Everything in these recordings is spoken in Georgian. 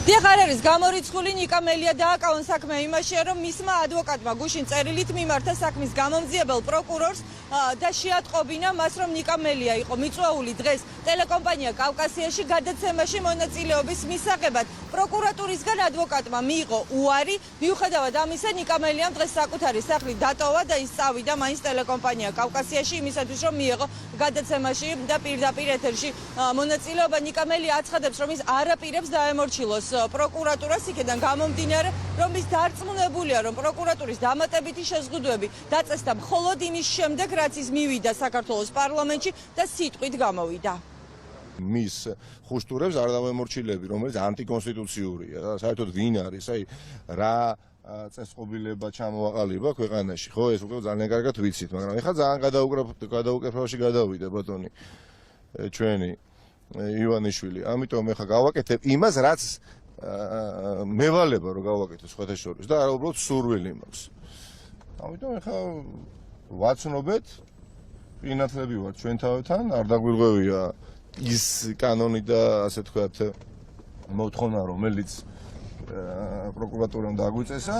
დიახ, არის გამორიცხული ნიკა მელია დააკავონ საქმე იმაშია, რომ მისმა ადვოკატმა გუშინ წერილით მიმართა საქმის გამომძიებელ პროკურორს და შეატყობინა მას, რომ ნიკა მელია იყო მიწვეული დღეს ტელეკომპანია კავკასიაში გადაცემაში მონაწილეობის მისაღებად. პროკურატურისგან ადვოკატმა მიიღო უარი, მიუხედავად ამისა, ნიკა მელიამ დღეს საკუთარი სახლი დატოვა და ის წავიდა მაინც ტელეკომპანია კავკასიაში იმისათვის, რომ მიიღო გადაცემაში და პირდაპირ ეთერში მონაწილეობა. ნიკა მელია აცხადებს, რომ ის არაპირებს დაემორჩილოს პროკურატურას იქიდან გამომდინარე, რომ ის დარწმუნებულია, რომ პროკურატურის დამატებითი შეზღუდვები დაწესდა მხოლოდ იმის შემდეგ, რაც ის მივიდა საქართველოს პარლამენტში და სიტყვით გამოვიდა. მის ხუშტურებს არ დავემორჩილები, რომელიც ანტიკონსტიტუციურია. საერთოდ ვინ არის, რა წესწყობილება ჩამოაყალიბა ქვეყანაში, ხო, ეს უკვე ძალიან კარგად ვიცით, მაგრამ ეხლა ძალიან გადაუკრებაში გადავიდა ბატონი ჩვენი ივანიშვილი. ამიტომ ეხლა გავაკეთებ იმას, რაც მევალება რომ გავაკეთო სხვათა შორის და არა უბრალოდ სურვილი მაქვს. ამიტომ ეხლა ვაცნობეთ, ინათლები ვარ ჩვენ თავთან, არ დაგვირღვევია ის კანონი და ასე თქვათ მოთხოვნა, რომელიც პროკურატურამ დაგვიწესა.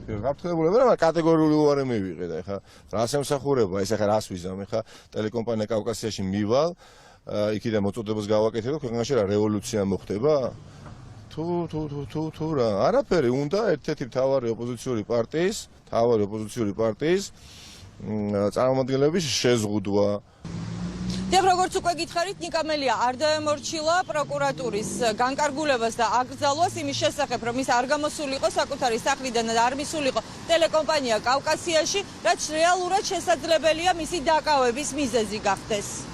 გაფრთხილებულება, მაგრამ კატეგორიული უარი მივიღე და ეხლა რას ემსახურება, ეს ეხლა რას ვიზამ, ეხლა ტელეკომპანია კავკასიაში მივალ, იქიდან მოწოდებას გავაკეთებ და ქვეყანაში რა რევოლუცია მოხდება? თუ რა, არაფერი უნდა ერთ-ერთი მთავარი ოპოზიციური პარტიის წარმომადგენლების შეზღუდვა. დიახ, როგორც უკვე გითხარით, ნიკა მელია არ დაემორჩილა პროკურატურის განკარგულებას და აკრძალვას იმის შესახებ, რომ ის არ გამოსულიყო საკუთარი სახლიდან და არ მისულიყო ტელეკომპანია კავკასიაში, რაც რეალურად შესაძლებელია მისი დაკავების მიზეზი გახდეს.